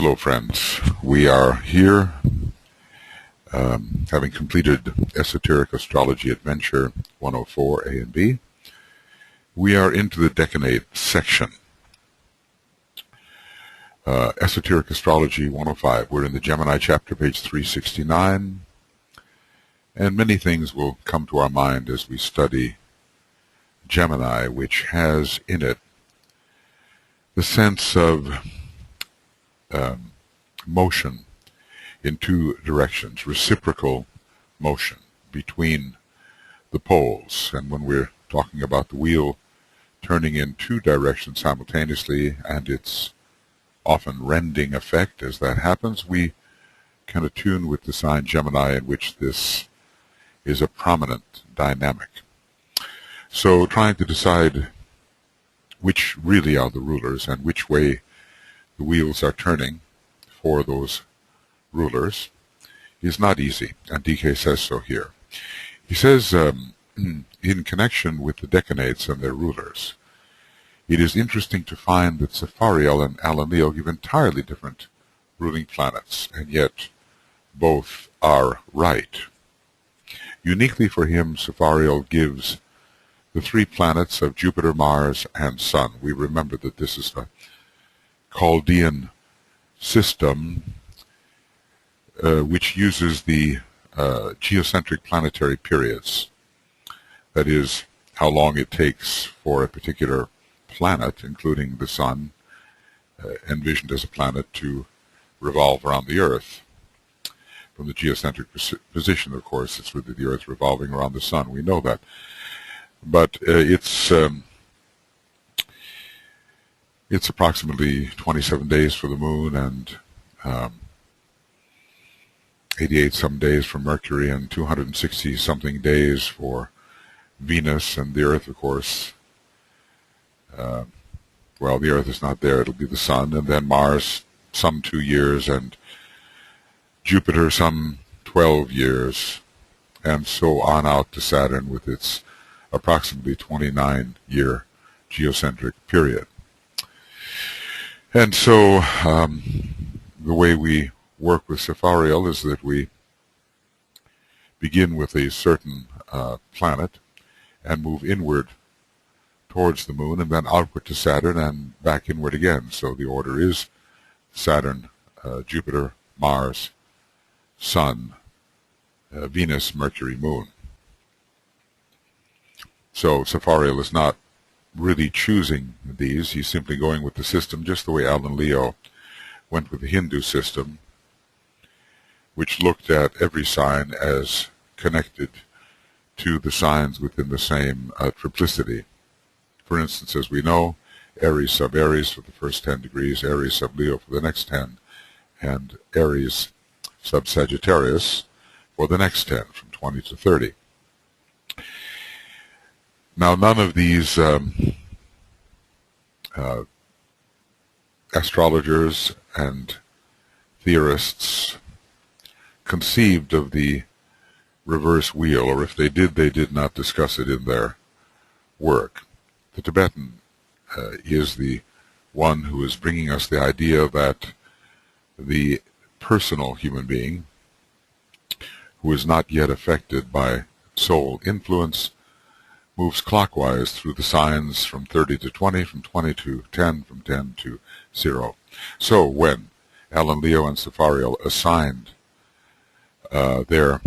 Hello friends, we are here having completed Esoteric Astrology Adventure 104 A and B. We are into the Decanate section. Esoteric Astrology 105, we're in the Gemini chapter, page 369, and many things will come to our mind as we study Gemini, which has in it the sense of motion in two directions, reciprocal motion between the poles. And when we're talking about the wheel turning in two directions simultaneously and its often rending effect as that happens, we can attune with the sign Gemini, in which this is a prominent dynamic. So trying to decide which really are the rulers and which way the wheels are turning for those rulers is not easy, and DK says so here. He says, in connection with the decanates and their rulers, it is interesting to find that Sepharial and Alan Leo give entirely different ruling planets, and yet both are right. Uniquely for him, Sepharial gives the three planets of Jupiter, Mars, and Sun. We remember that this is a Chaldean system which uses the geocentric planetary periods. That is, how long it takes for a particular planet, including the Sun, envisioned as a planet, to revolve around the Earth. From the geocentric position, of course, it's really the Earth revolving around the Sun. We know that. But it's approximately 27 days for the Moon and 88 some days for Mercury and 260 something days for Venus, and the Earth, of course, well, the Earth is not there, it'll be the Sun, and then Mars some 2 years, and Jupiter some 12 years, and so on out to Saturn with its approximately 29-year geocentric period. And so the way we work with Sepharial is that we begin with a certain planet and move inward towards the Moon and then outward to Saturn and back inward again. So the order is Saturn, Jupiter, Mars, Sun, Venus, Mercury, Moon. So Sepharial is not really choosing these. He's simply going with the system, just the way Alan Leo went with the Hindu system, which looked at every sign as connected to the signs within the same triplicity. For instance, as we know, Aries sub Aries for the first 10 degrees, Aries sub Leo for the next 10, and Aries sub Sagittarius for the next 10, from 20 to 30. Now, none of these astrologers and theorists conceived of the reverse wheel, or if they did not discuss it in their work. The Tibetan is the one who is bringing us the idea that the personal human being, who is not yet affected by soul influence, moves clockwise through the signs from 30 to 20, from 20 to 10, from 10 to 0. So when Alan Leo and Sepharial assigned their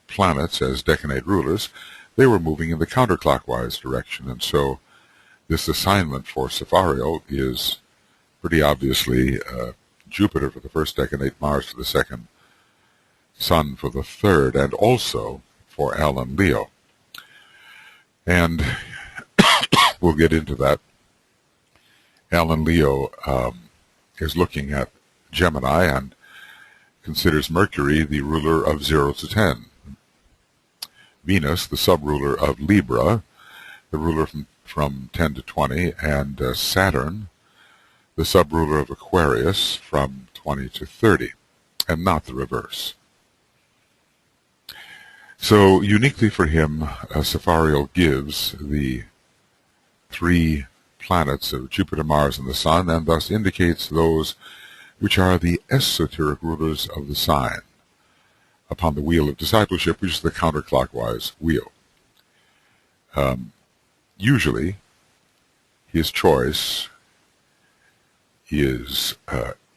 planets as decanate rulers, they were moving in the counter-clockwise direction. And so this assignment for Sepharial is pretty obviously Jupiter for the first decanate, Mars for the second, Sun for the third, and also for Alan Leo. And we'll get into that. Alan Leo is looking at Gemini and considers Mercury the ruler of 0 to 10. Venus, the sub-ruler of Libra, the ruler from 10 to 20, and Saturn, the sub-ruler of Aquarius, from 20 to 30, and not the reverse. So, uniquely for him, Sepharial gives the three planets of Jupiter, Mars, and the Sun, and thus indicates those which are the esoteric rulers of the sign upon the wheel of discipleship, which is the counterclockwise wheel. Usually, his choice is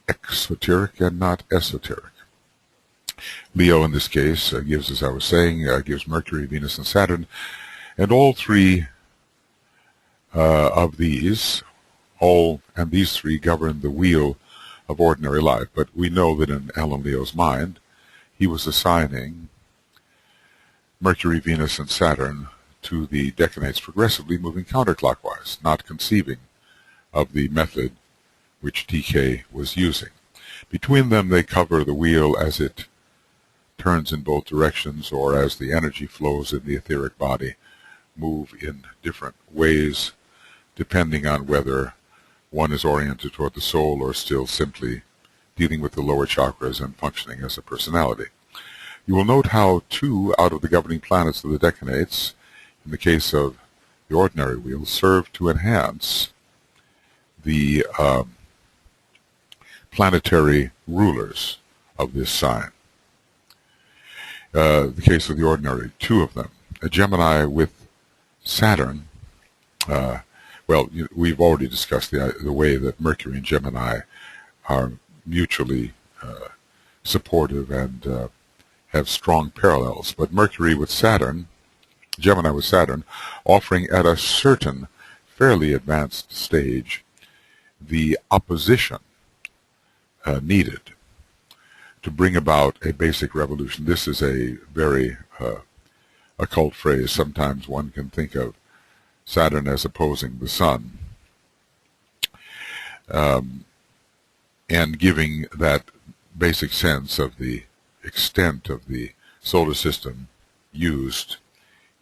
exoteric and not esoteric. Leo, in this case, gives, as I was saying, gives Mercury, Venus, and Saturn, and all three of these, and these three govern the wheel of ordinary life. But we know that in Alan Leo's mind, he was assigning Mercury, Venus, and Saturn to the decanates progressively moving counterclockwise, not conceiving of the method which DK was using. Between them, they cover the wheel as it turns in both directions, or as the energy flows in the etheric body move in different ways, depending on whether one is oriented toward the soul or still simply dealing with the lower chakras and functioning as a personality. You will note how 2 out of the governing planets of the decanates, in the case of the ordinary wheel, serve to enhance the planetary rulers of this sign. The case of the ordinary, 2 of them. A Gemini with Saturn, well, we've already discussed the way that Mercury and Gemini are mutually supportive and have strong parallels. But Mercury with Saturn, Gemini with Saturn, offering at a certain fairly advanced stage the opposition needed to bring about a basic revolution. This is a very occult phrase. Sometimes one can think of Saturn as opposing the Sun, and giving that basic sense of the extent of the solar system used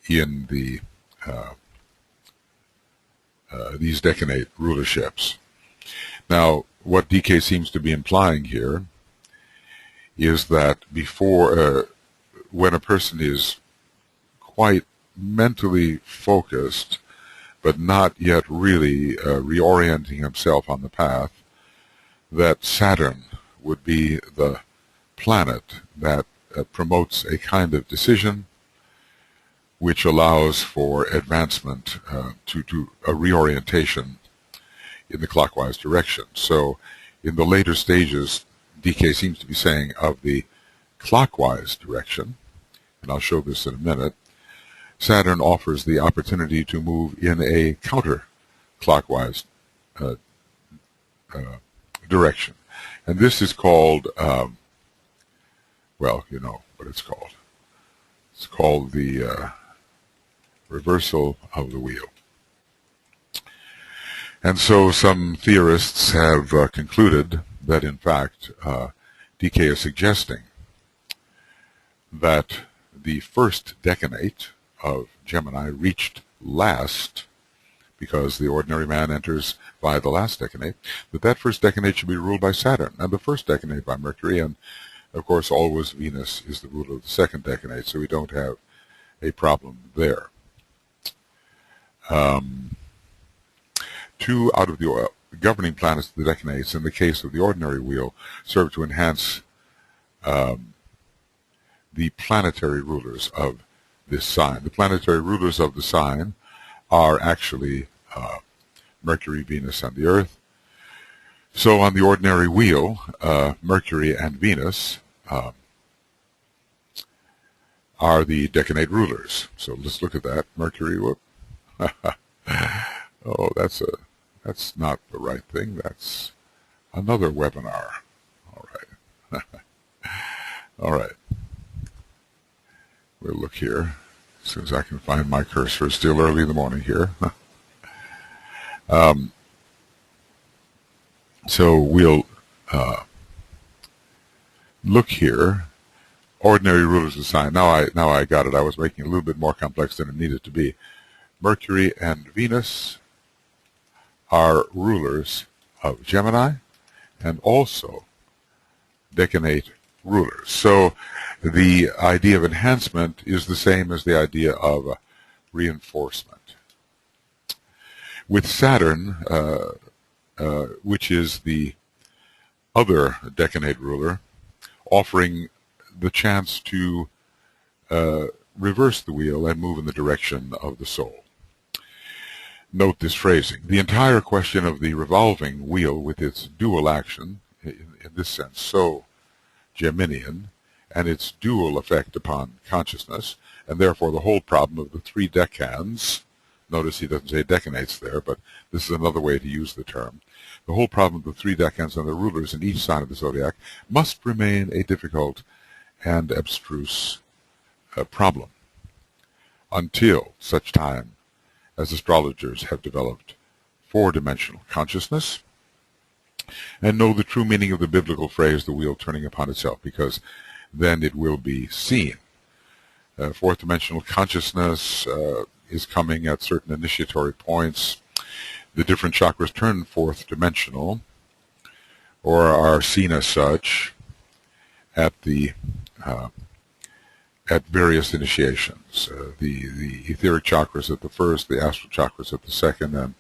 in the these decanate rulerships. Now, what DK seems to be implying here is that before, when a person is quite mentally focused, but not yet really reorienting himself on the path, that Saturn would be the planet that promotes a kind of decision which allows for advancement to a reorientation in the clockwise direction. So in the later stages, DK seems to be saying, of the clockwise direction, and I'll show this in a minute, Saturn offers the opportunity to move in a counter-clockwise direction. And this is called, well, you know what it's called. It's called the reversal of the wheel. And so some theorists have concluded that, in fact, DK is suggesting that the first decanate of Gemini reached last, because the ordinary man enters by the last decanate, that first decanate should be ruled by Saturn, and the first decanate by Mercury, and of course always Venus is the ruler of the second decanate, so we don't have a problem there. 2 out of the governing planets of the decanates, in the case of the ordinary wheel, serve to enhance the planetary rulers of this sign. The planetary rulers of the sign are actually Mercury, Venus, and the Earth. So on the ordinary wheel, Mercury and Venus are the decanate rulers. So let's look at that. Mercury, whoop. Oh, that's not the right thing. That's another webinar. All right. All right. We'll look here as soon as I can find my cursor. It's still early in the morning here. So we'll look here. Ordinary rulers of the sign. Now I got it. I was making it a little bit more complex than it needed to be. Mercury and Venus are rulers of Gemini and also decanate rulers. So the idea of enhancement is the same as the idea of reinforcement. with Saturn, which is the other decanate ruler, offering the chance to reverse the wheel and move in the direction of the soul. Note this phrasing. The entire question of the revolving wheel with its dual action, in this sense so Geminian, and its dual effect upon consciousness, and therefore the whole problem of the three decans. Notice he doesn't say decanates there, but this is another way to use the term. The whole problem of the three decans and the rulers in each sign of the zodiac must remain a difficult and abstruse problem until such time as astrologers have developed four-dimensional consciousness and know the true meaning of the biblical phrase, the wheel turning upon itself, because then it will be seen. Fourth-dimensional consciousness is coming at certain initiatory points. The different chakras turn fourth-dimensional, or are seen as such, at the at various initiations. The etheric chakras at the first, the astral chakras at the second, and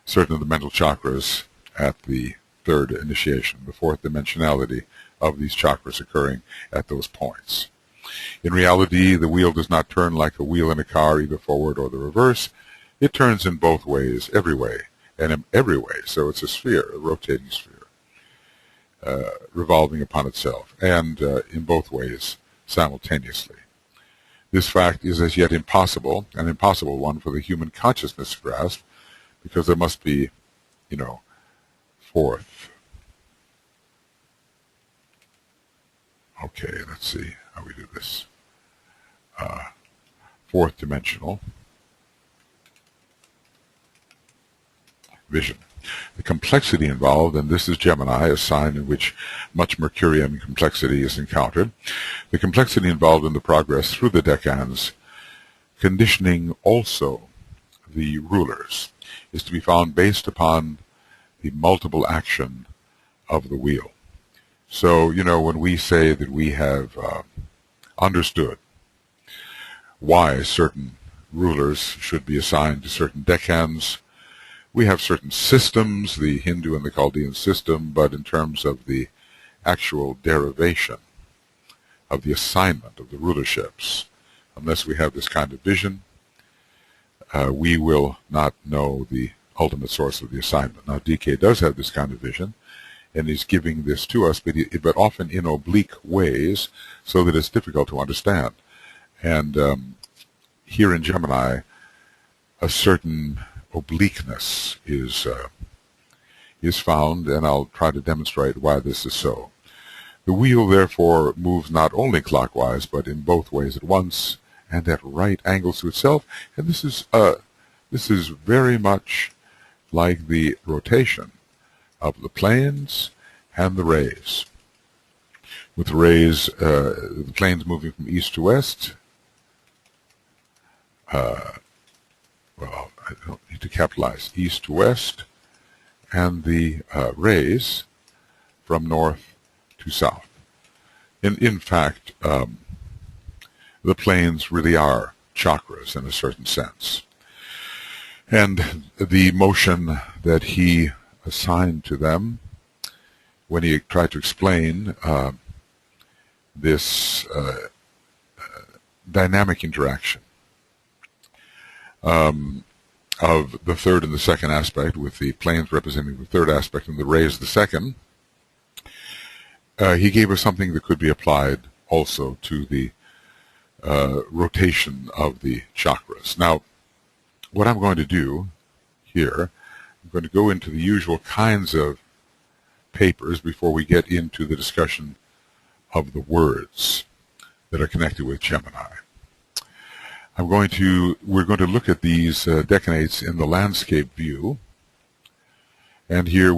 certain of the mental chakras at the third initiation, the fourth dimensionality of these chakras occurring at those points. In reality, the wheel does not turn like a wheel in a car, either forward or the reverse. It turns in both ways, every way, and in every way. So it's a sphere, a rotating sphere, revolving upon itself, and in both ways simultaneously. This fact is as yet impossible, an impossible one for the human consciousness to grasp, because there must be, fourth. Okay, let's see how we do this. Fourth dimensional vision. The complexity involved, and this is Gemini, a sign in which much Mercurian complexity is encountered. The complexity involved in the progress through the decans, conditioning also the rulers, is to be found based upon the multiple action of the wheel. So, when we say that we have understood why certain rulers should be assigned to certain decans, we have certain systems, the Hindu and the Chaldean system, but in terms of the actual derivation of the assignment of the rulerships, unless we have this kind of vision, we will not know the ultimate source of the assignment. Now, DK does have this kind of vision, and he's giving this to us, but often in oblique ways, so that it's difficult to understand. And here in Gemini, a certain obliqueness is found, and I'll try to demonstrate why this is so. The wheel, therefore, moves not only clockwise, but in both ways at once, and at right angles to itself. And this is very much like the rotation of the planes and the rays. With the rays, the planes moving from east to west. Well, I don't need to capitalize. East to west, and the rays from north to south. In fact, the planes really are chakras in a certain sense. And the motion that he assigned to them when he tried to explain this dynamic interaction of the third and the second aspect, with the planes representing the third aspect and the rays the second, he gave us something that could be applied also to the rotation of the chakras. Now, what I'm going to do here, I'm going to go into the usual kinds of papers before we get into the discussion of the words that are connected with Gemini. We're going to look at these decanates in the landscape view. And here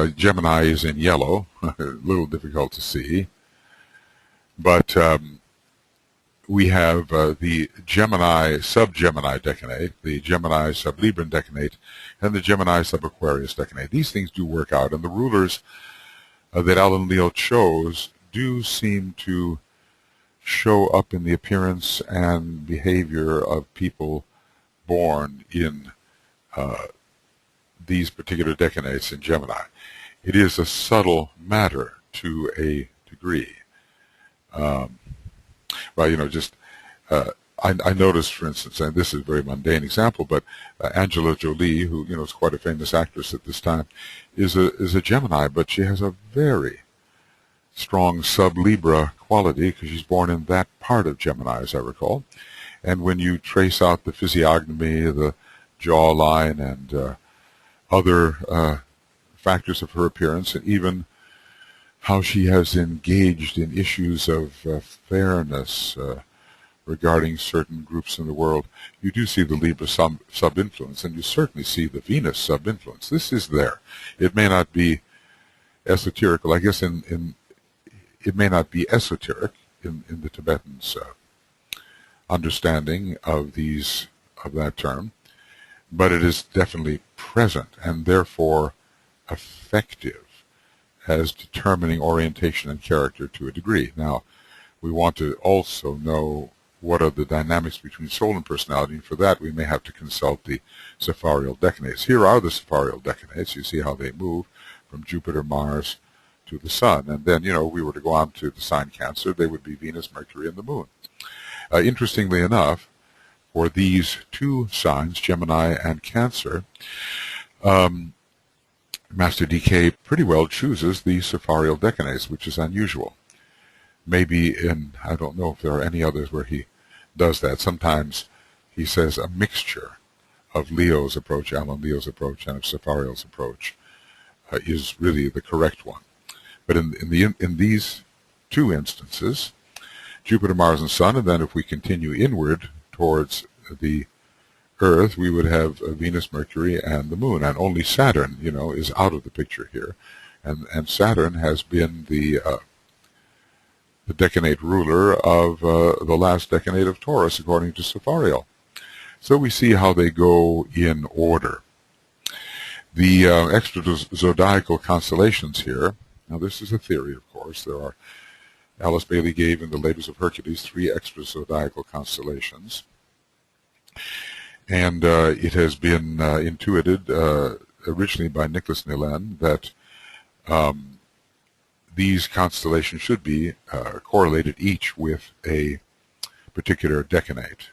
Gemini is in yellow, a little difficult to see. But we have the Gemini, sub-Gemini decanate, the Gemini sub-Libran decanate, and the Gemini sub-Aquarius decanate. These things do work out, and the rulers that Alan Leo chose do seem to show up in the appearance and behavior of people born in these particular decanates in Gemini. It is a subtle matter to a degree. Well, just I noticed, for instance, and this is a very mundane example, but Angela Jolie, who is quite a famous actress at this time, is a Gemini, but she has a very strong sub-Libra quality because she's born in that part of Gemini, as I recall. And when you trace out the physiognomy, the jawline, and other factors of her appearance, and even how she has engaged in issues of fairness regarding certain groups in the world, you do see the Libra sub-influence, and you certainly see the Venus sub-influence. This is there. It may not be esoterical. I guess it may not be esoteric in the Tibetans' understanding of that term, but it is definitely present and therefore effective as determining orientation and character to a degree. Now, we want to also know what are the dynamics between soul and personality, and for that we may have to consult the Sepharial decanates. Here are the Sepharial decanates. You see how they move from Jupiter, Mars, to the Sun. And then, we were to go on to the sign Cancer, they would be Venus, Mercury, and the Moon. Interestingly enough, for these two signs, Gemini and Cancer, Master DK pretty well chooses the Sepharial decanates, which is unusual. Maybe I don't know if there are any others where he does that. Sometimes he says a mixture of Leo's approach, Alan Leo's approach, and of Sepharial's approach is really the correct one. But in these two instances, Jupiter, Mars, and Sun, and then if we continue inward towards the Earth, we would have Venus, Mercury, and the Moon, and only Saturn, is out of the picture here, and Saturn has been the decanate ruler of the last decanate of Taurus, according to Sepharial. So we see how they go in order. The extra-zodiacal constellations here. Now, this is a theory, of course. Alice Bailey gave in the Labors of Hercules 3 extra-zodiacal constellations. And it has been intuited originally by Nicholas Nillan that these constellations should be correlated each with a particular decanate.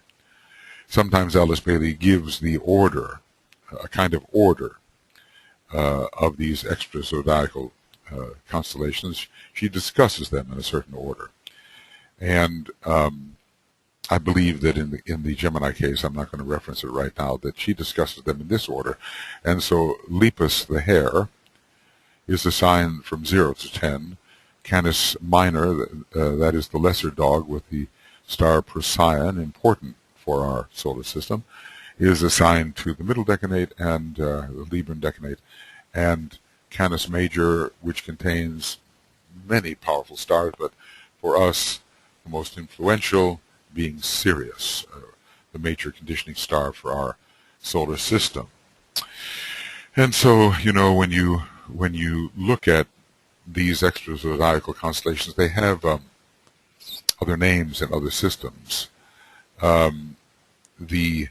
Sometimes Alice Bailey gives the order, a kind of order of these extra-zodiacal constellations. She discusses them in a certain order. And I believe that in the Gemini case, I'm not going to reference it right now, that she discusses them in this order. And so Lepus, the hare, is assigned from 0 to 10. Canis Minor, that is the lesser dog with the star Procyon, important for our solar system, is assigned to the middle decanate and the Libran decanate. And Canis Major, which contains many powerful stars, but for us, the most influential being Sirius, the major conditioning star for our solar system. And so, when you look at these extra-zodiacal constellations, they have other names in other systems. The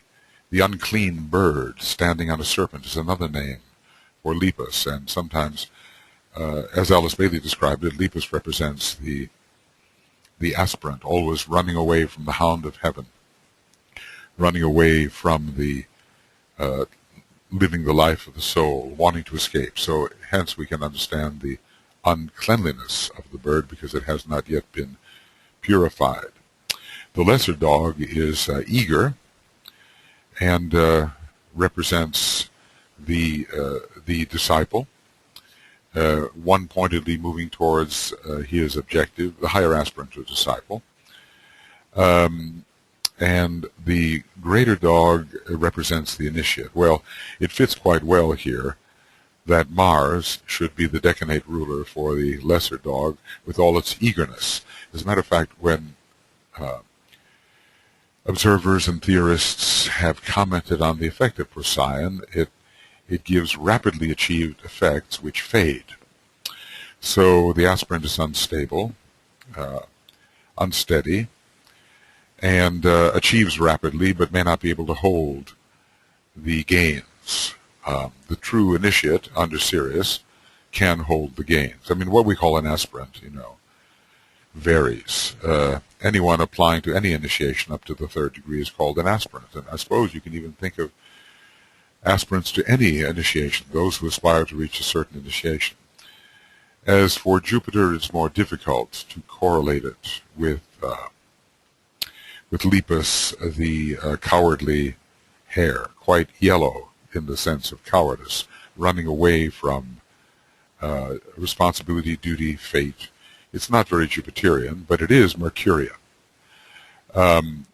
unclean bird standing on a serpent is another name for Lepus, and sometimes, as Alice Bailey described it, Lepus represents the aspirant, always running away from the hound of heaven, running away from the living the life of the soul, wanting to escape. So hence we can understand the uncleanliness of the bird because it has not yet been purified. The lesser dog is eager and represents the disciple, one-pointedly moving towards his objective, the higher aspirant to a disciple. And the greater dog represents the initiate. Well, it fits quite well here that Mars should be the decanate ruler for the lesser dog with all its eagerness. As a matter of fact, when observers and theorists have commented on the effect of Procyon, it gives rapidly achieved effects which fade. So the aspirant is unstable, unsteady, and achieves rapidly but may not be able to hold the gains the true initiate under Sirius can hold the gains. I mean, what we call an aspirant, varies. Anyone applying to any initiation up to the 3rd degree is called an aspirant. And I suppose you can even think of aspirants to any initiation, those who aspire to reach a certain initiation. As for Jupiter, it's more difficult to correlate it with Lepus, the cowardly hare, quite yellow in the sense of cowardice, running away from responsibility, duty, fate. It's not very Jupiterian, but it is Mercurian. And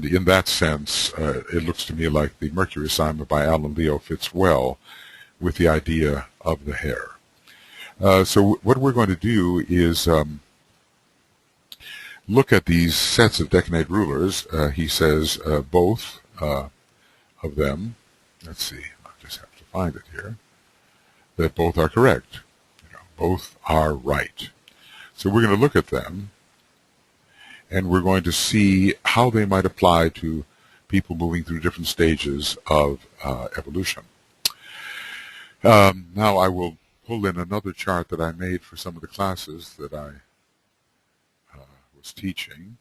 in that sense, it looks to me like the Mercury assignment by Alan Leo fits well with the idea of the hare. So what we're going to do is look at these sets of decanate rulers. He says both of them, let's see, I just have to find it here, that both are correct. Both are right. So we're going to look at them, and we're going to see how they might apply to people moving through different stages of evolution. Now I will pull in another chart that I made for some of the classes that I was teaching.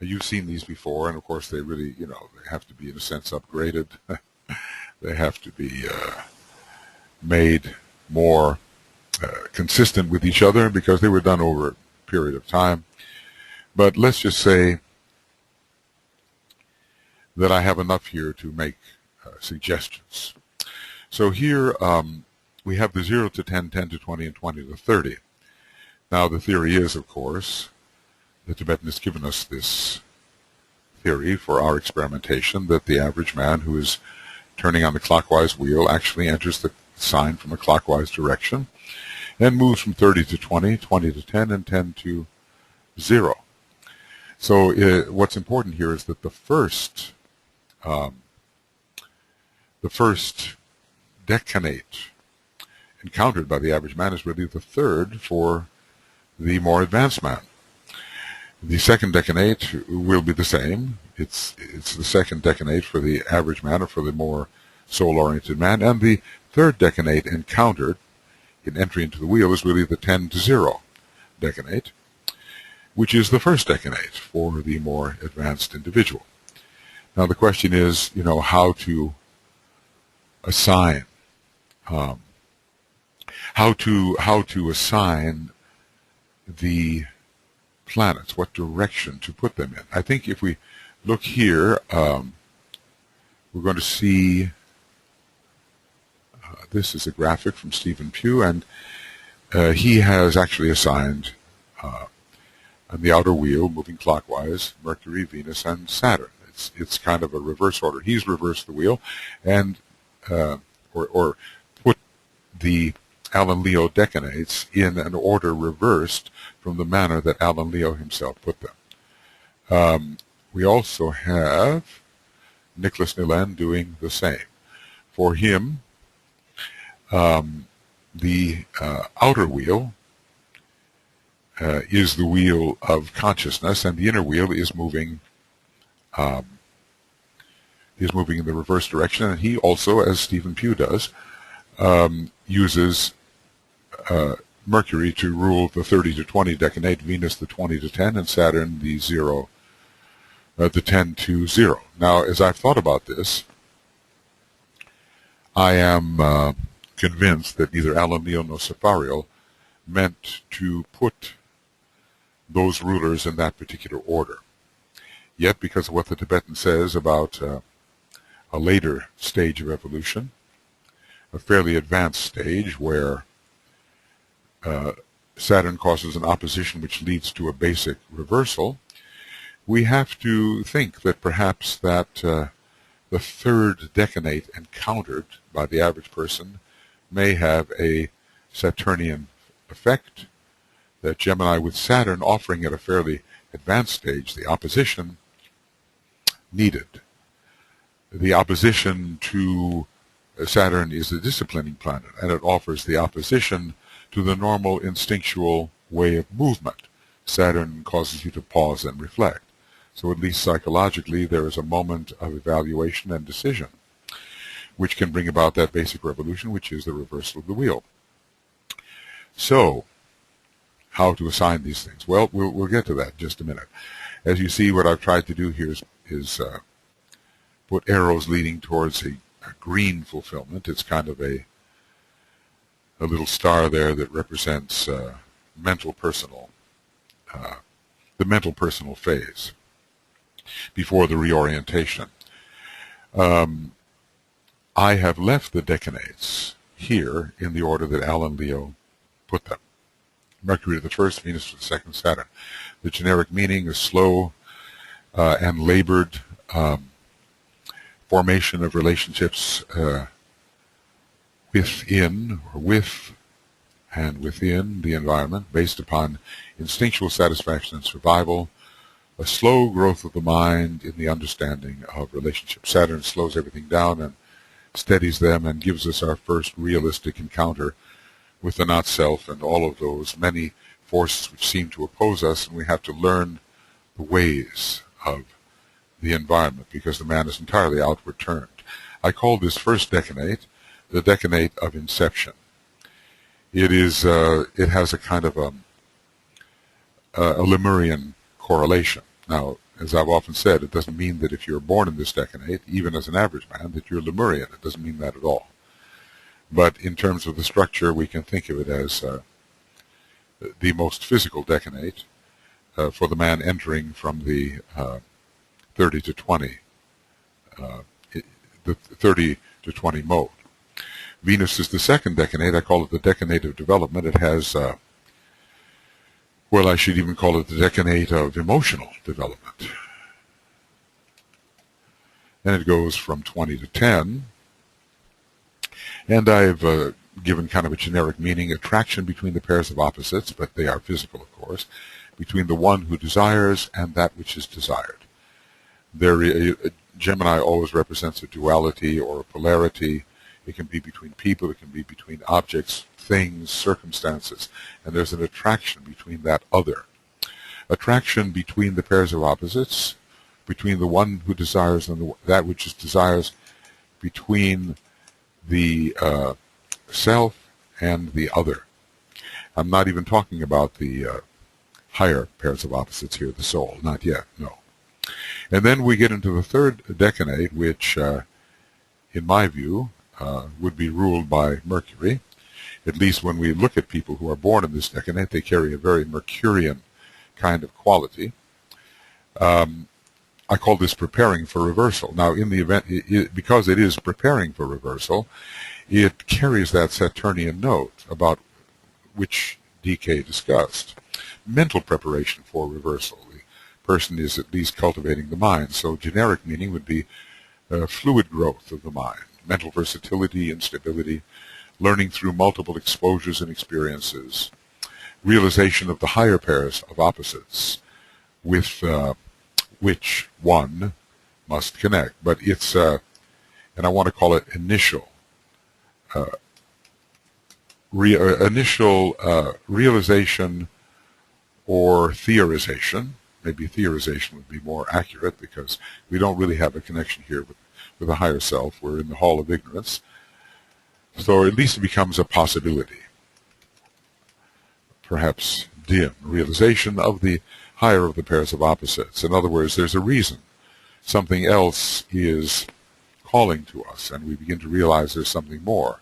You've seen these before, and of course they really, they have to be in a sense upgraded. They have to be made more consistent with each other because they were done over a period of time. But let's just say that I have enough here to make suggestions. So here we have the 0 to 10, 10 to 20, and 20 to 30. Now the theory is, of course, the Tibetan has given us this theory for our experimentation, that the average man who is turning on the clockwise wheel actually enters the sign from a clockwise direction and moves from 30 to 20, 20 to 10, and 10 to 0. So what's important here is that the first decanate encountered by the average man is really the 3rd for the more advanced man. The 2nd decanate will be the same. It's the 2nd decanate for the average man or for the more soul-oriented man, and the 3rd decanate encountered in entry into the wheel is really the 10 to 0 decanate, which is the 1st decanate for the more advanced individual. Now the question is, how to assign, how to assign the planets, what direction to put them in. I think if we look here, we're going to see. This is a graphic from Stephen Pugh, and he has actually assigned on the outer wheel, moving clockwise, Mercury, Venus, and Saturn. It's kind of a reverse order. He's reversed the wheel, and or put the Alan Leo decanates in an order reversed from the manner that Alan Leo himself put them. We also have Nicholas Nilan doing the same. For him, the outer wheel is the wheel of consciousness, and the inner wheel is moving in the reverse direction. And he also, as Stephen Pugh does, uses Mercury to rule the 30 to 20 decanate, Venus the 20 to 10, and Saturn the 10 to 0. Now, as I've thought about this, I am convinced that neither Alan Leo nor Sepharial meant to put those rulers in that particular order. Yet, because of what the Tibetan says about a later stage of evolution, a fairly advanced stage where Saturn causes an opposition which leads to a basic reversal, we have to think that perhaps that the 3rd decanate encountered by the average person may have a Saturnian effect, that Gemini with Saturn offering at a fairly advanced stage the opposition needed. The opposition to Saturn is the disciplining planet, and it offers the opposition to the normal instinctual way of movement. Saturn causes you to pause and reflect. So at least psychologically there is a moment of evaluation and decision. which can bring about that basic revolution, which is the reversal of the wheel. So, how to assign these things? Well, we'll get to that in just a minute. As you see, what I've tried to do here is put arrows leading towards a green fulfillment. It's kind of a little star there that represents the mental personal phase before the reorientation. I have left the decanates here in the order that Alan Leo put them. Mercury to the first, Venus to the second, Saturn. The generic meaning is slow and labored formation of relationships within the environment based upon instinctual satisfaction and survival, a slow growth of the mind in the understanding of relationships. Saturn slows everything down and steadies them and gives us our first realistic encounter with the not-self and all of those many forces which seem to oppose us, and we have to learn the ways of the environment because the man is entirely outward turned. I call this first decanate the decanate of inception. It is it has a kind of a Lemurian correlation. Now, as I've often said, it doesn't mean that if you're born in this decanate, even as an average man, that you're Lemurian. It doesn't mean that at all. But in terms of the structure, we can think of it as the most physical decanate for the man entering from the 30 to 20, the 30 to 20 mode. Venus is the second decanate. I call it the decanate of development. It has, well, I should even call it the decanate of emotional development. And it goes from 20 to 10. And I've given kind of a generic meaning, attraction between the pairs of opposites, but they are physical, of course, between the one who desires and that which is desired. Gemini always represents a duality or a polarity. It can be between people, it can be between objects, things, circumstances, and there's an attraction between that other. Attraction between the pairs of opposites, between the one who desires and that which is desires, between the self and the other. I'm not even talking about the higher pairs of opposites here, the soul, not yet, no. And then we get into the third decanate, which, in my view, would be ruled by Mercury. At least when we look at people who are born in this decanate, they carry a very Mercurian kind of quality. I call this preparing for reversal. Now, in the event, because it is preparing for reversal, it carries that Saturnian note about which DK discussed. Mental preparation for reversal. The person is at least cultivating the mind. So generic meaning would be fluid growth of the mind, mental versatility and stability, learning through multiple exposures and experiences, realization of the higher pairs of opposites with which one must connect. But it's, and I want to call it initial realization or theorization. Maybe theorization would be more accurate because we don't really have a connection here with a higher self. We're in the hall of ignorance. So at least it becomes a possibility. Perhaps dim realization of the higher of the pairs of opposites. In other words, there's a reason. Something else is calling to us, and we begin to realize there's something more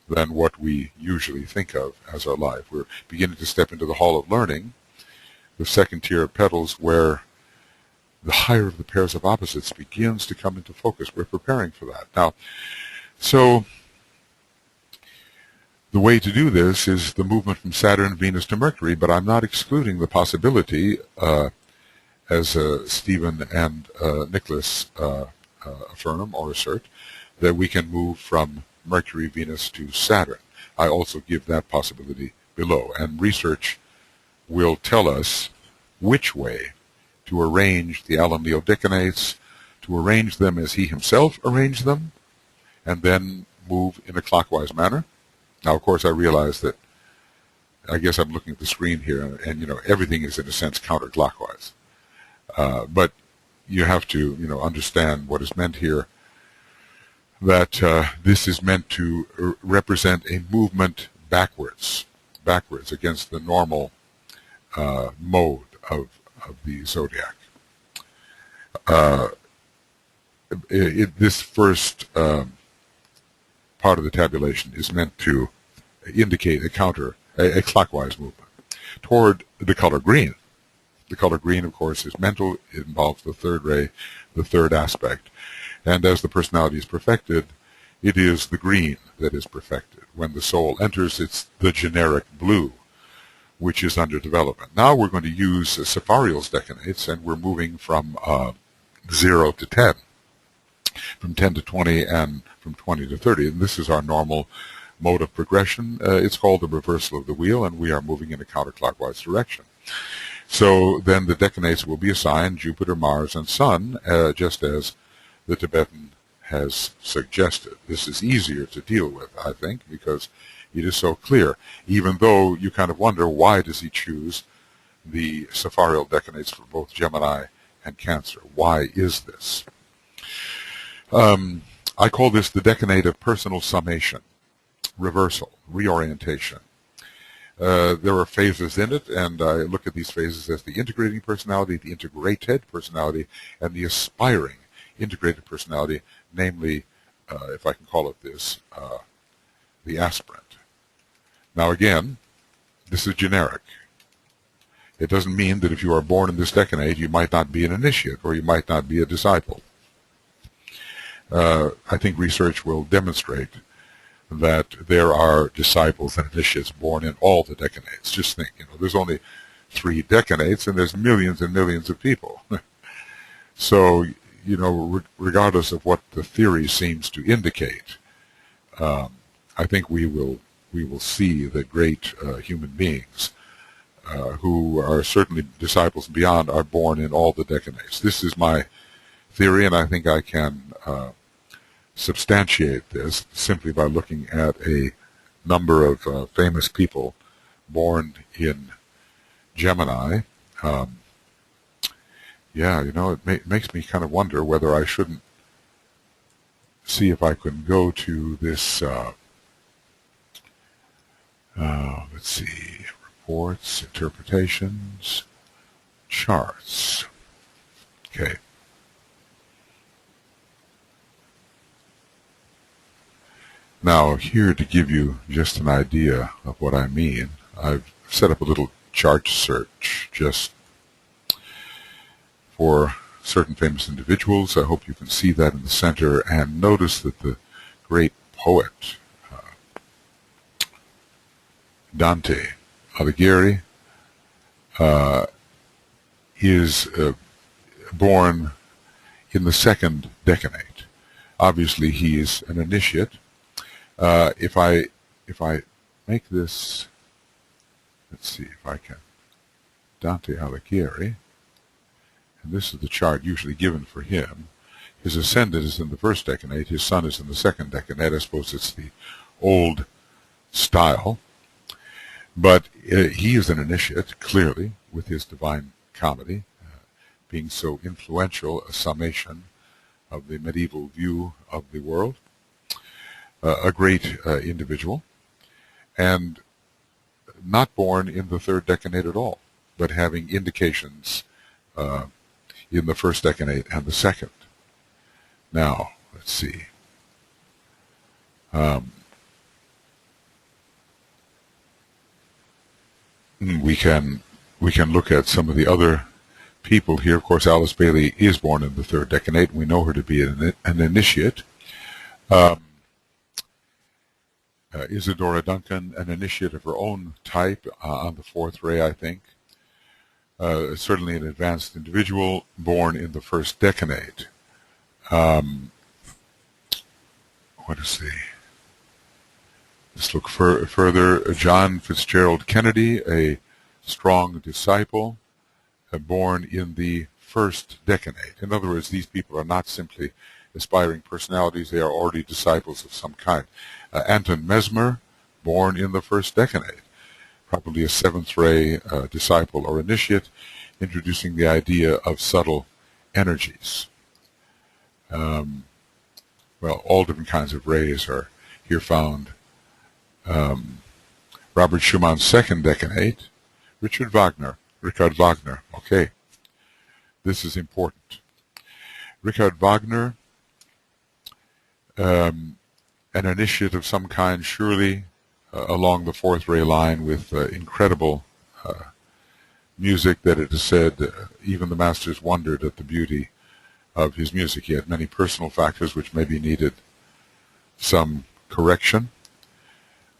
than what we usually think of as our life. We're beginning to step into the hall of learning, the second tier of petals, where the higher of the pairs of opposites begins to come into focus. We're preparing for that. Now, so the way to do this is the movement from Saturn, Venus to Mercury, but I'm not excluding the possibility, as Stephen and Nicholas affirm or assert, that we can move from Mercury, Venus to Saturn. I also give that possibility below, and research will tell us which way to arrange the Alan Leo decanates, to arrange them as he himself arranged them, and then move in a clockwise manner. Now, of course, I realize that, I guess I'm looking at the screen here, and, you know, everything is, in a sense, counterclockwise. But you have to, you know, understand what is meant here. that this is meant to represent a movement backwards against the normal mode of the zodiac. This first part of the tabulation is meant to indicate a clockwise movement toward the color green. The color green, of course, is mental. It involves the third ray, the third aspect. And as the personality is perfected, it is the green that is perfected. When the soul enters, it's the generic blue, which is under development. Now we're going to use Sepharial's decanates, and we're moving from 0 to 10, from 10 to 20, and from 20 to 30. And this is our normal mode of progression. It's called the reversal of the wheel, and we are moving in a counterclockwise direction. So then the decanates will be assigned Jupiter, Mars, and Sun, just as the Tibetan has suggested. This is easier to deal with, I think, because it is so clear, even though you kind of wonder, why does he choose the Sepharial decanates for both Gemini and Cancer? Why is this? I call this the decanate of personal summation, reversal, reorientation. There are phases in it, and I look at these phases as the integrating personality, the integrated personality, and the aspiring integrated personality, namely, if I can call it this, the aspirant. Now again, this is generic. It doesn't mean that if you are born in this decade, you might not be an initiate, or you might not be a disciple. I think research will demonstrate that there are disciples and initiates born in all the decanates. Just think, there's only 3 decanates, and there's millions and millions of people. So, regardless of what the theory seems to indicate, I think we will see that great human beings who are certainly disciples and beyond are born in all the decanates. This is my theory, and I think I can substantiate this simply by looking at a number of famous people born in Gemini. It makes me kind of wonder whether I shouldn't see if I can go to this, let's see, reports, interpretations, charts. Okay. Now, here to give you just an idea of what I mean, I've set up a little chart search just for certain famous individuals. I hope you can see that in the center, and notice that the great poet Dante Alighieri is born in the 2nd decanate. Obviously, he is an initiate. If I make this, let's see if I can, Dante Alighieri, and this is the chart usually given for him. His ascendant is in the 1st decanate, his sun is in the 2nd decanate. I suppose it's the old style, but he is an initiate, clearly, with his Divine Comedy, being so influential, a summation of the medieval view of the world. A great individual, and not born in the 3rd decanate at all, but having indications in the 1st decanate and the 2nd. Now, let's see. We can look at some of the other people here. Of course, Alice Bailey is born in the 3rd decanate. We know her to be an initiate. Isadora Duncan, an initiate of her own type, on the 4th ray, I think. Certainly an advanced individual born in the 1st decanate. What is the... Let's look further. John Fitzgerald Kennedy, a strong disciple, born in the 1st decanate. In other words, these people are not simply aspiring personalities, they are already disciples of some kind. Anton Mesmer, born in the 1st decanate, probably a 7th ray disciple or initiate, introducing the idea of subtle energies. well, all different kinds of rays are here found. Robert Schumann's second decanate, Richard Wagner. Okay, this is important. Richard Wagner, an initiate of some kind, surely, along the fourth ray line with incredible music that it is said even the masters wondered at the beauty of his music. He had many personal factors which maybe needed some correction,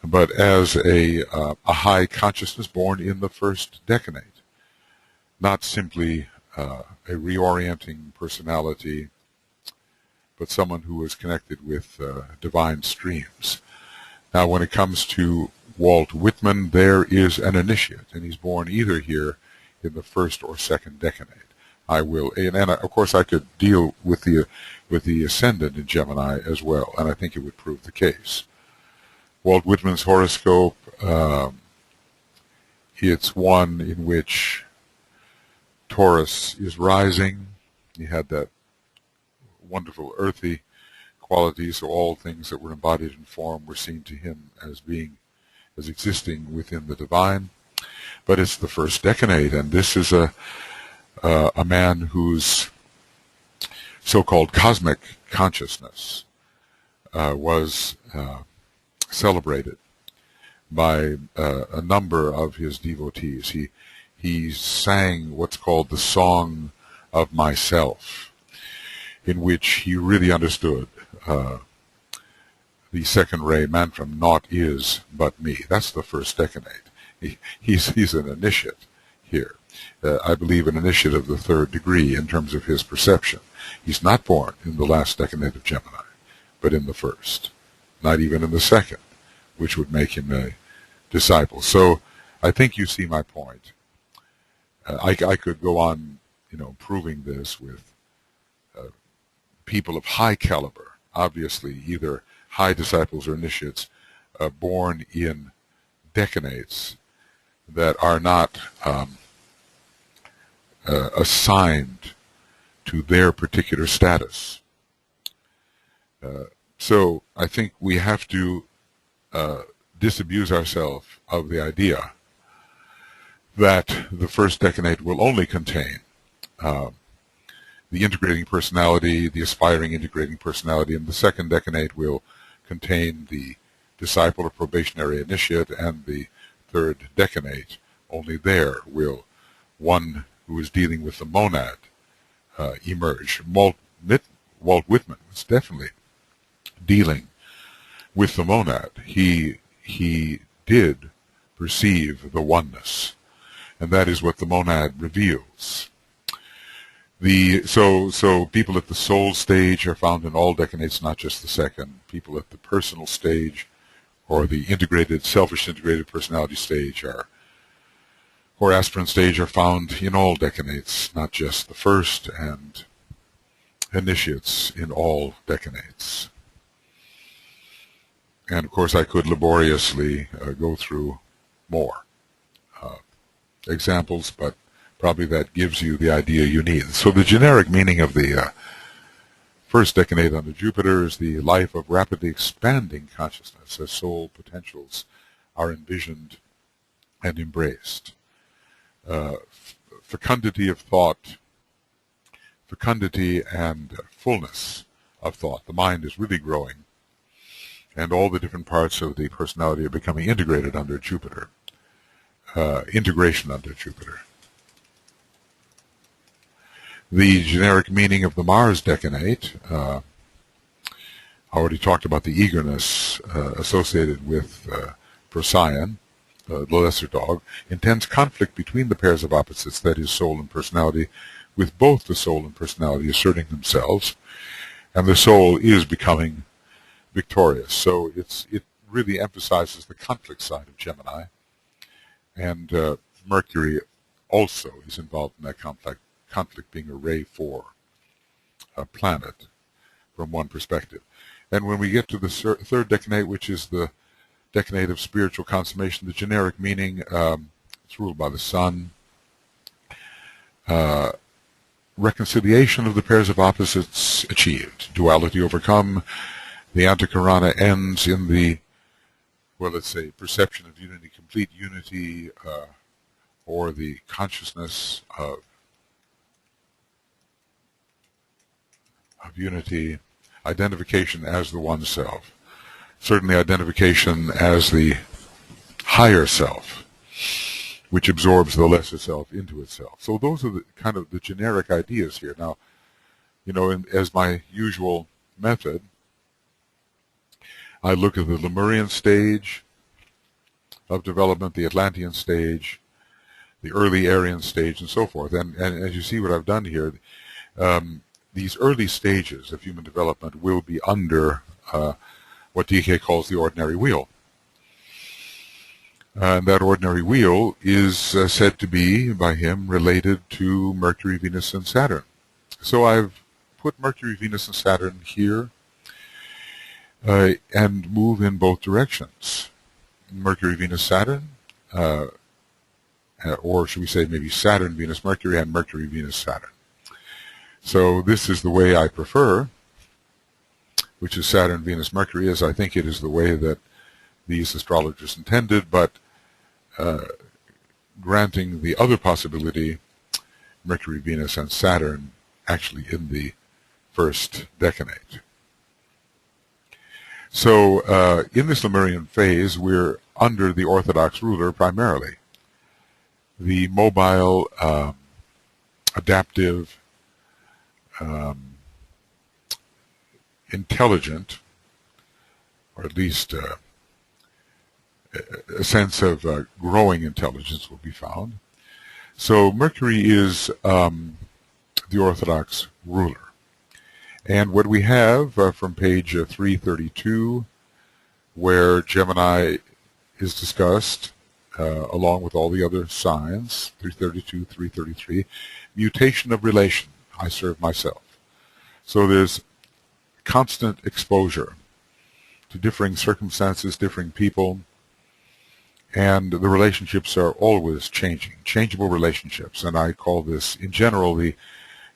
but as a high consciousness born in the first decanate, not simply a reorienting personality, but someone who was connected with divine streams. Now, when it comes to Walt Whitman, there is an initiate, and he's born either here in the first or second decanate. And of course, I could deal with the ascendant in Gemini as well, and I think it would prove the case. Walt Whitman's horoscope, it's one in which Taurus is rising. He had that wonderful earthy quality, so all things that were embodied in form were seen to him as existing within the divine. But it's the first decanate, and this is a man whose so-called cosmic consciousness was celebrated by a number of his devotees. He sang what's called the Song of Myself, in which he really understood the second ray mantra, naught is but me. That's the first decanate. He's an initiate here. I believe an initiate of the third degree in terms of his perception. He's not born in the last decanate of Gemini, but in the first, not even in the second, which would make him a disciple. So I think you see my point. I could go on, proving this with people of high caliber, obviously either high disciples or initiates, born in decanates that are not assigned to their particular status. So I think we have to disabuse ourselves of the idea that the first decanate will only contain the integrating personality, the aspiring integrating personality, and the second decanate will contain the disciple or probationary initiate, and the third decanate, only there will one who is dealing with the monad emerge. Walt Whitman was definitely dealing with the monad. He did perceive the oneness, and that is what the monad reveals. So people at the soul stage are found in all decanates, not just the second. People at the personal stage or the selfish integrated personality stage or aspirant stage are found in all decanates, not just the first, and initiates in all decanates. And of course I could laboriously go through more examples, but probably that gives you the idea you need. So the generic meaning of the first decanate under Jupiter is the life of rapidly expanding consciousness as soul potentials are envisioned and embraced. Fecundity of thought, fecundity and fullness of thought. The mind is really growing, and all the different parts of the personality are becoming integrated under Jupiter. Integration under Jupiter. The generic meaning of the Mars decanate, I already talked about the eagerness associated with Procyon, the lesser dog, intense conflict between the pairs of opposites, that is soul and personality, with both the soul and personality asserting themselves, and the soul is becoming victorious. So it really emphasizes the conflict side of Gemini, and Mercury also is involved in that conflict being a ray 4 planet from one perspective. And when we get to the third decanate, which is the decanate of spiritual consummation, the generic meaning, it's ruled by the sun. reconciliation of the pairs of opposites achieved, duality overcome, the antikarana ends in the, well, let's say, perception of unity, complete unity, or the consciousness of unity, identification as the one self, certainly identification as the higher self, which absorbs the lesser self into itself. So those are the kind of the generic ideas here. Now, as my usual method, I look at the Lemurian stage of development, the Atlantean stage, the early Aryan stage, and so forth. And as you see what I've done here, these early stages of human development will be under what DK calls the ordinary wheel. And that ordinary wheel is said to be, by him, related to Mercury, Venus, and Saturn. So I've put Mercury, Venus, and Saturn here and move in both directions. Mercury, Venus, Saturn, or should we say maybe Saturn, Venus, Mercury, and Mercury, Venus, Saturn. So this is the way I prefer, which is Saturn, Venus, Mercury, as I think it is the way that these astrologers intended, but granting the other possibility, Mercury, Venus, and Saturn actually in the first decanate. So in this Lemurian phase, we're under the orthodox ruler primarily. The mobile, adaptive, intelligent, or at least a sense of growing intelligence will be found. So Mercury is the orthodox ruler. And what we have from page 332, where Gemini is discussed, along with all the other signs, 332, 333, mutation of relation, I serve myself. So there's constant exposure to differing circumstances, differing people, and the relationships are always changing, changeable relationships. And I call this, in general, the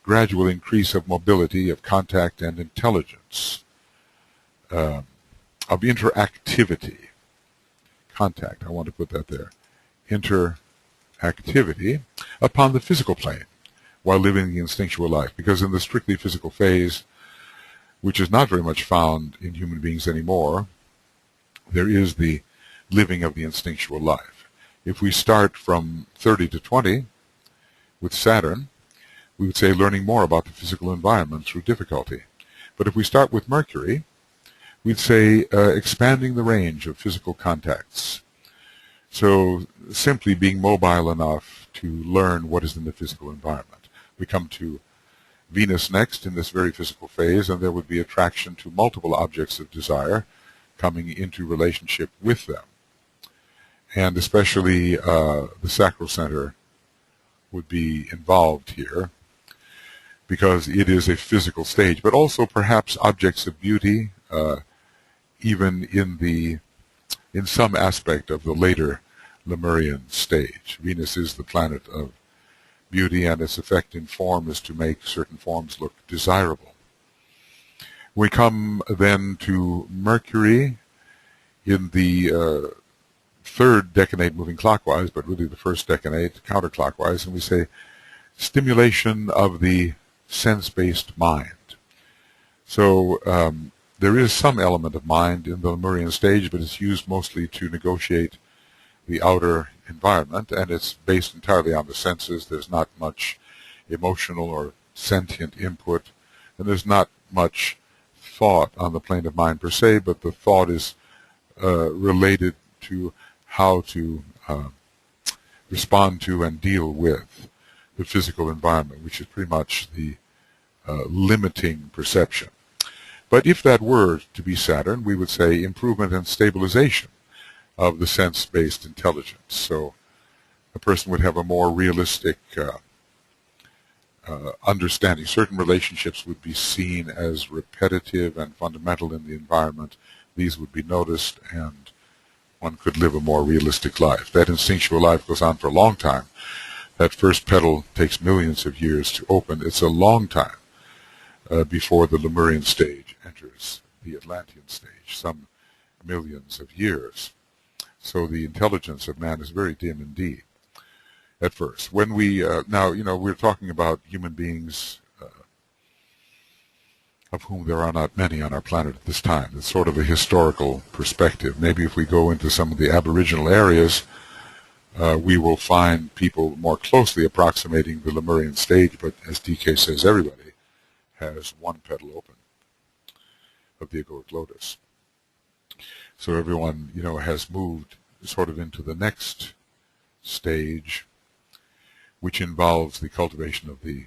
gradual increase of mobility, of contact and intelligence, of interactivity. Contact, I want to put that there. Interactivity upon the physical plane while living the instinctual life. Because in the strictly physical phase, which is not very much found in human beings anymore, there is the living of the instinctual life. If we start from 30 to 20 with Saturn, we would say learning more about the physical environment through difficulty. But if we start with Mercury, we'd say expanding the range of physical contacts. So simply being mobile enough to learn what is in the physical environment. We come to Venus next in this very physical phase, and there would be attraction to multiple objects of desire coming into relationship with them. And especially the sacral center would be involved here because it is a physical stage, but also perhaps objects of beauty, even in some aspect of the later Lemurian stage. Venus is the planet of beauty, and its effect in form is to make certain forms look desirable. We come then to Mercury in the third decanate moving clockwise, but really the first decanate counter-clockwise, and we say stimulation of the sense-based mind. So there is some element of mind in the Lemurian stage, but it's used mostly to negotiate the outer environment, and it's based entirely on the senses. There's not much emotional or sentient input, and there's not much thought on the plane of mind per se, but the thought is related to how to respond to and deal with the physical environment, which is pretty much the limiting perception. But if that were to be Saturn, we would say improvement and stabilization of the sense-based intelligence. So a person would have a more realistic understanding. Certain relationships would be seen as repetitive and fundamental in the environment. These would be noticed, and one could live a more realistic life. That instinctual life goes on for a long time, That first petal takes millions of years to open. It's a long time before the Lemurian stage enters the Atlantean stage, some millions of years. So the intelligence of man is very dim indeed at first. When we, now, we're talking about human beings of whom there are not many on our planet at this time. It's sort of a historical perspective. Maybe if we go into some of the aboriginal areas, we will find people more closely approximating the Lemurian stage, but as DK says, everybody has one petal open of the egoic lotus. So everyone, has moved sort of into the next stage, which involves the cultivation of the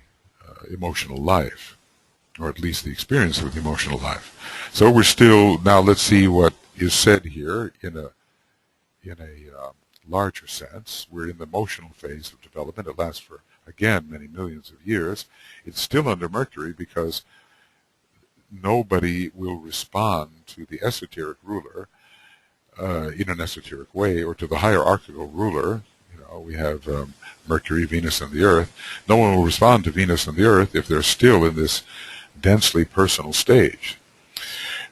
emotional life, or at least the experience of the emotional life. So we're still, now let's see what is said here in a larger sense. We're in the emotional phase of development. It lasts for, again, many millions of years. It's still under Mercury because nobody will respond to the esoteric ruler in an esoteric way, or to the hierarchical ruler. We have Mercury, Venus, and the Earth. No one will respond to Venus and the Earth if they're still in this densely personal stage.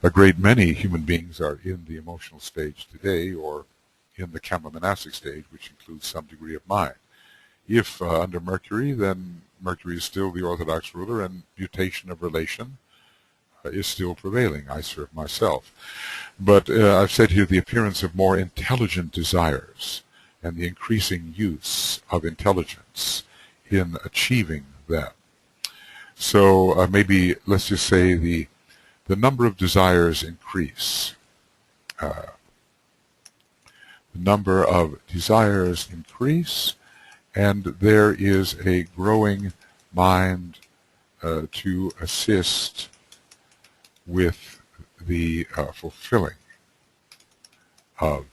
A great many human beings are in the emotional stage today, or in the kama-monastic stage, which includes some degree of mind. If under Mercury, then Mercury is still the orthodox ruler, and mutation of relation is still prevailing. I serve myself. But I've said here the appearance of more intelligent desires and the increasing use of intelligence in achieving them. So maybe let's just say the number of desires increase. The number of desires increase, and there is a growing mind to assist with the fulfilling of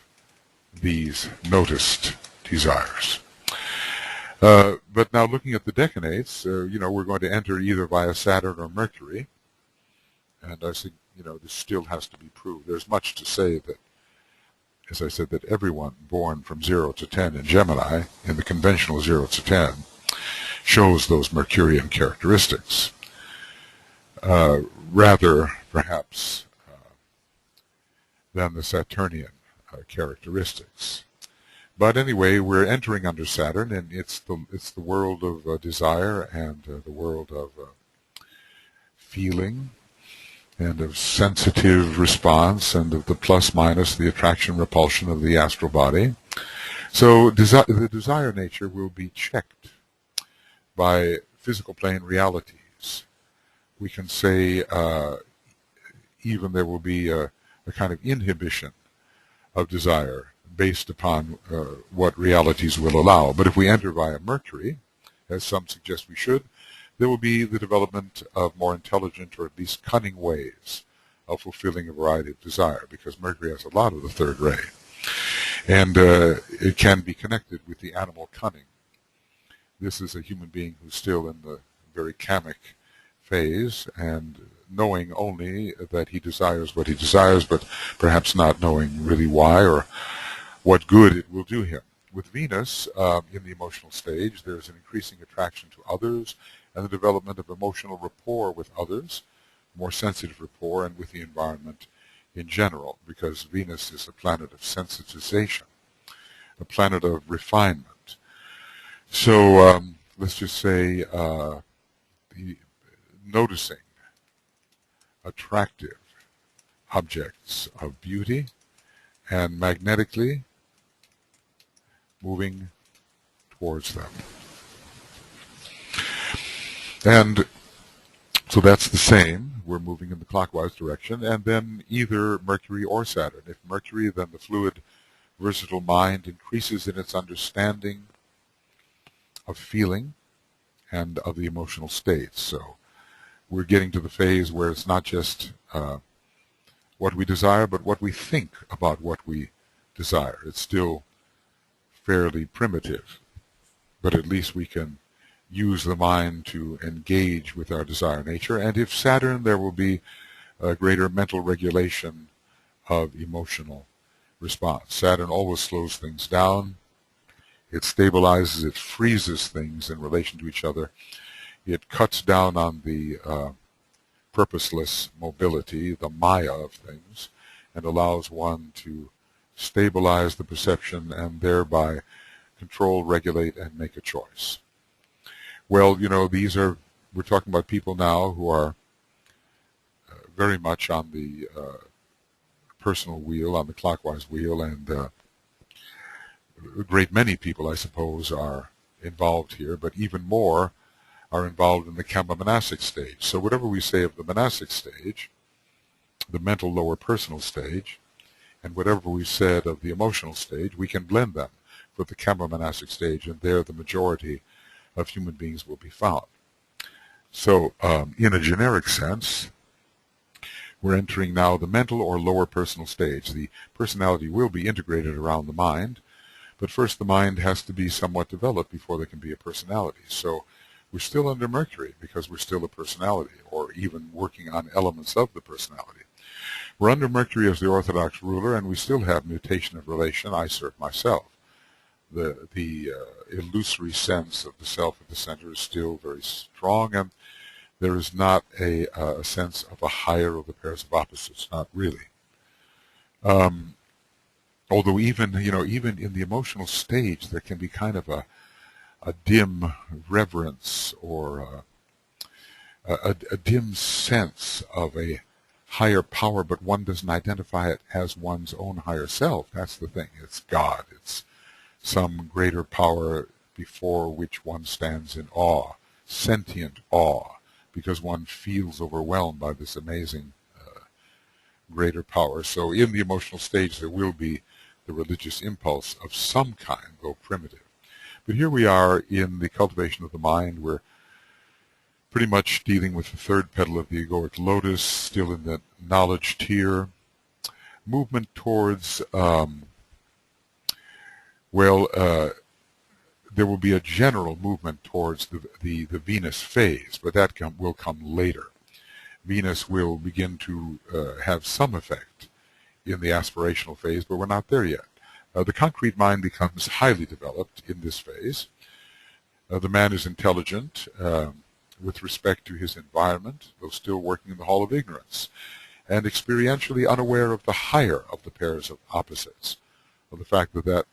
these noticed desires. But now looking at the decanates, we're going to enter either via Saturn or Mercury. And I think, this still has to be proved. There's much to say that, as I said, that everyone born from 0 to 10 in Gemini, in the conventional 0 to 10, shows those Mercurian characteristics. Rather, perhaps, than the Saturnian characteristics. But anyway, we're entering under Saturn, and it's the world of desire and the world of feeling and of sensitive response and of the plus-minus, the attraction-repulsion of the astral body. So the desire nature will be checked by physical plane realities. We can say even there will be a kind of inhibition of desire based upon what realities will allow. But if we enter via Mercury, as some suggest we should, there will be the development of more intelligent, or at least cunning, ways of fulfilling a variety of desire, because Mercury has a lot of the third ray. And it can be connected with the animal cunning. This is a human being who's still in the very kamic phase, and knowing only that he desires what he desires, but perhaps not knowing really why or what good it will do him. With Venus, in the emotional stage, there's an increasing attraction to others and the development of emotional rapport with others, more sensitive rapport, and with the environment in general, because Venus is a planet of sensitization, a planet of refinement. So let's just say noticing attractive objects of beauty and magnetically moving towards them. And so that's the same. We're moving in the clockwise direction, and then either Mercury or Saturn. If Mercury, then the fluid, versatile mind increases in its understanding of feeling and of the emotional states. So we're getting to the phase where it's not just what we desire, but what we think about what we desire. It's still fairly primitive, but at least we can use the mind to engage with our desire nature. And if Saturn, there will be a greater mental regulation of emotional response. Saturn always slows things down. It stabilizes, it freezes things in relation to each other. It cuts down on the purposeless mobility, the Maya of things, and allows one to stabilize the perception and thereby control, regulate, and make a choice. Well, we're talking about people now who are very much on the personal wheel, on the clockwise wheel, and a great many people, I suppose, are involved here, but even more are involved in the Kama-monastic stage. So whatever we say of the monastic stage, the mental lower personal stage, and whatever we said of the emotional stage, we can blend them for the Kama-monastic stage, and there the majority of human beings will be found. So in a generic sense, we're entering now the mental or lower personal stage. The personality will be integrated around the mind, but first the mind has to be somewhat developed before there can be a personality. So we're still under Mercury because we're still a personality, or even working on elements of the personality. We're under Mercury as the orthodox ruler, and we still have mutation of relation, I serve myself. The illusory sense of the self at the center is still very strong, and there is not a sense of a higher of the pairs of opposites, not really. Although even in the emotional stage, there can be kind of a dim reverence or a dim sense of a higher power, but one doesn't identify it as one's own higher self. That's the thing. It's God. It's some greater power before which one stands in awe, sentient awe, because one feels overwhelmed by this amazing greater power. So in the emotional stage, there will be the religious impulse of some kind, though primitive. But here we are in the cultivation of the mind. We're pretty much dealing with the third petal of the egoic lotus, still in the knowledge tier. Movement towards, there will be a general movement towards the Venus phase, but that will come later. Venus will begin to have some effect in the aspirational phase, but we're not there yet. The concrete mind becomes highly developed in this phase. The man is intelligent with respect to his environment, though still working in the hall of ignorance, and experientially unaware of the higher of the pairs of opposites, of the fact that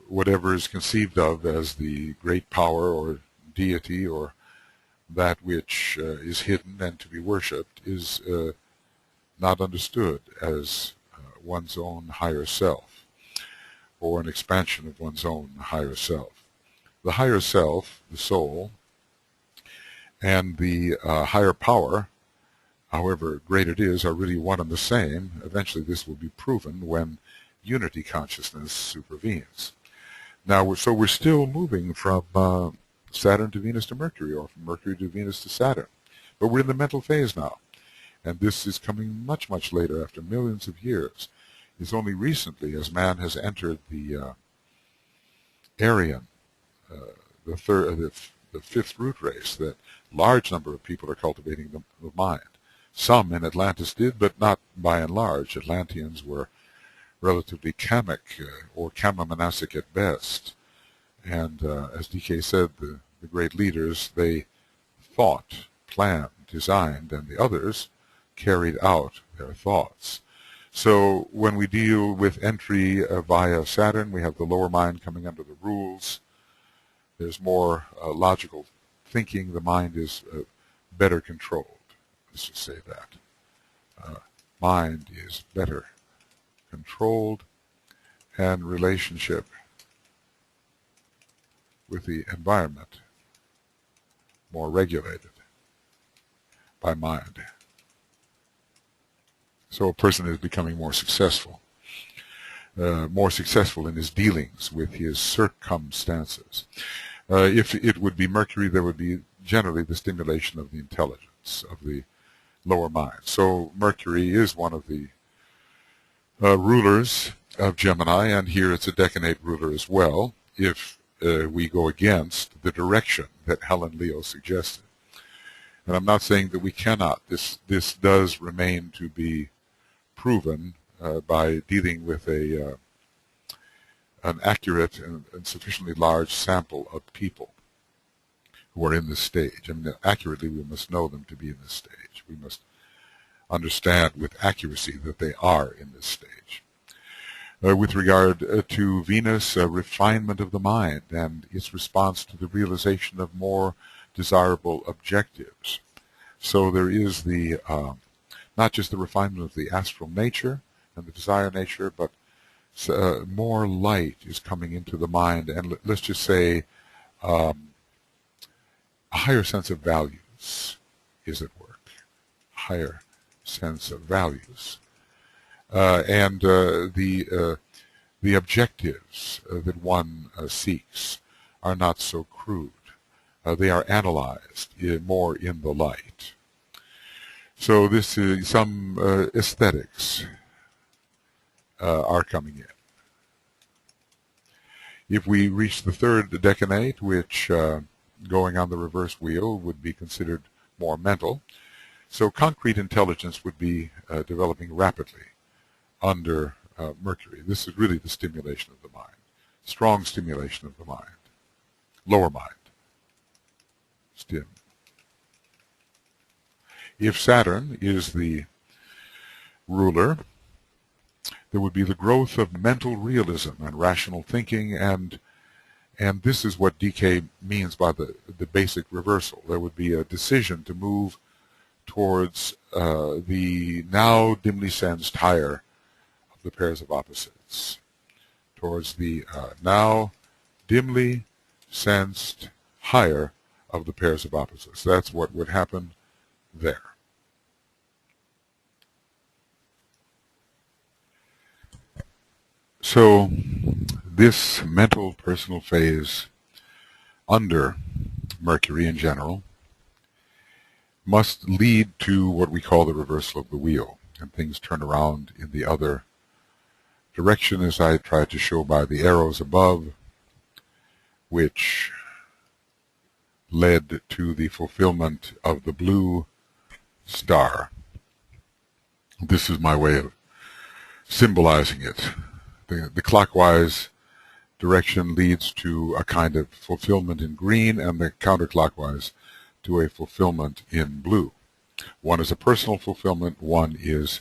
whatever is conceived of as the great power or deity or that which is hidden and to be worshipped is not understood as one's own higher self or an expansion of one's own higher self. The higher self, the soul, and the higher power, however great it is, are really one and the same. Eventually this will be proven when unity consciousness supervenes. Now, so we're still moving from Saturn to Venus to Mercury, or from Mercury to Venus to Saturn. But we're in the mental phase now. And this is coming much, much later, after millions of years. It's only recently, as man has entered the Aryan, the fifth root race, that large number of people are cultivating the mind. Some in Atlantis did, but not by and large. Atlanteans were relatively kamic or kama-monastic at best. And as DK said, the great leaders, they thought, planned, designed, and the others carried out their thoughts. So when we deal with entry via Saturn, we have the lower mind coming under the rules. There's more logical thinking. The mind is better controlled. Let's just say that. Mind is better controlled, and relationship with the environment more regulated by mind. So a person is becoming more successful in his dealings with his circumstances. If it would be Mercury, there would be generally the stimulation of the intelligence of the lower mind. So Mercury is one of the rulers of Gemini, and here it's a decanate ruler as well, if we go against the direction that Alan Leo suggested. And I'm not saying that we cannot. This does remain to be proven by dealing with a an accurate and sufficiently large sample of people who are in this stage. I mean, accurately, we must know them to be in this stage. We must understand with accuracy that they are in this stage. With regard to Venus, refinement of the mind and its response to the realization of more desirable objectives. So there is the not just the refinement of the astral nature and the desire nature, but more light is coming into the mind, and let's just say a higher sense of values is at work. Higher sense of values. And the objectives that one seeks are not so crude. They are analyzed more in the light. So this is some aesthetics are coming in. If we reach the third decanate, which going on the reverse wheel would be considered more mental, so concrete intelligence would be developing rapidly under Mercury. This is really the stimulation of the mind, strong stimulation of the mind, lower mind. Stim. If Saturn is the ruler, there would be the growth of mental realism and rational thinking, and this is what DK means by the basic reversal. There would be a decision to move towards the now dimly sensed higher of the pairs of opposites, towards the now dimly sensed higher of the pairs of opposites. That's what would happen there. So this mental personal phase under Mercury in general must lead to what we call the reversal of the wheel, and things turn around in the other direction, as I tried to show by the arrows above, which led to the fulfillment of the blue star. This is my way of symbolizing it. The clockwise direction leads to a kind of fulfillment in green, and the counterclockwise to a fulfillment in blue. One is a personal fulfillment, one is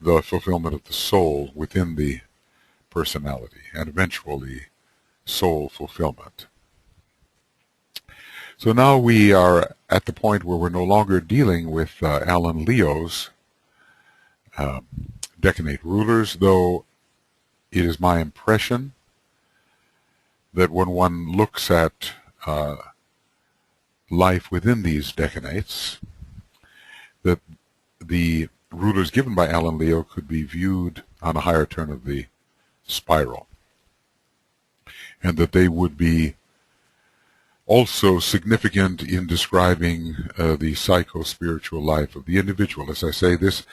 the fulfillment of the soul within the personality, and eventually soul fulfillment. So now we are at the point where we're no longer dealing with Alan Leo's decanate rulers, though it is my impression that when one looks at life within these decanates, that the rulers given by Alan Leo could be viewed on a higher turn of the spiral, and that they would be also significant in describing the psycho-spiritual life of the individual. As I say, this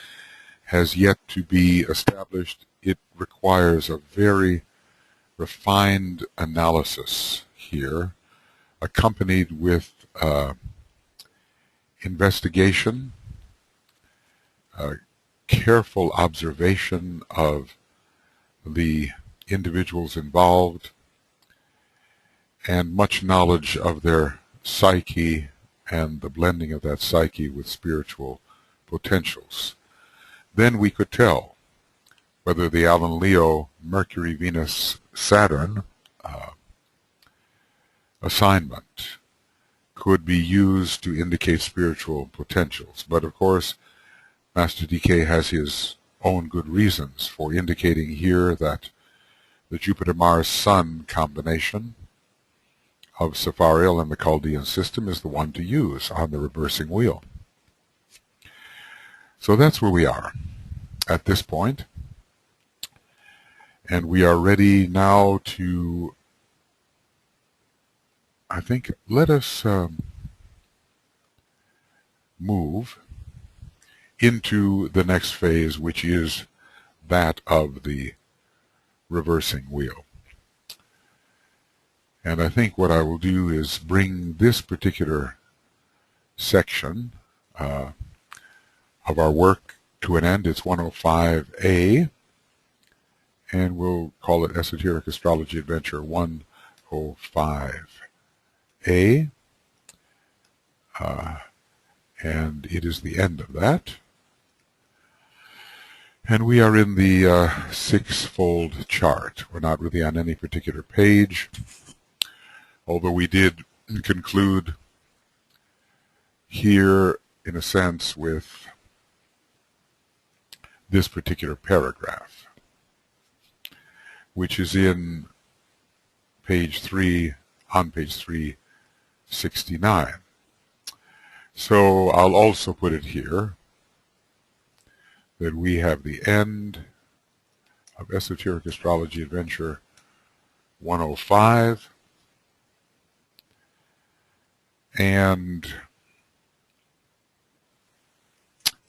has yet to be established. It requires a very refined analysis here, accompanied with investigation, careful observation of the individuals involved, and much knowledge of their psyche and the blending of that psyche with spiritual potentials. Then we could tell whether the Alan Leo Mercury, Venus, Saturn assignment could be used to indicate spiritual potentials. But of course, Master DK has his own good reasons for indicating here that the Jupiter-Mars-Sun combination of Sepharial and the Chaldean system is the one to use on the reversing wheel. So that's where we are at this point. And we are ready now to, I think, let us move into the next phase, which is that of the reversing wheel. And I think what I will do is bring this particular section of our work to an end. It's 105A, and we'll call it Esoteric Astrology Adventure 105A. And it is the end of that. And we are in the six-fold chart. We're not really on any particular page, although we did conclude here, in a sense, with this particular paragraph, which is in page 3, on page 369. So I'll also put it here that we have the end of Esoteric Astrology Adventure 105 and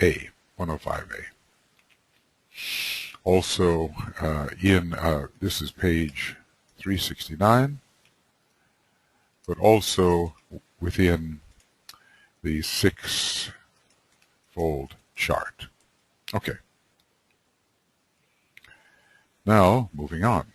105A. Also this is page 369, but also within the six-fold chart. Okay. Now, moving on.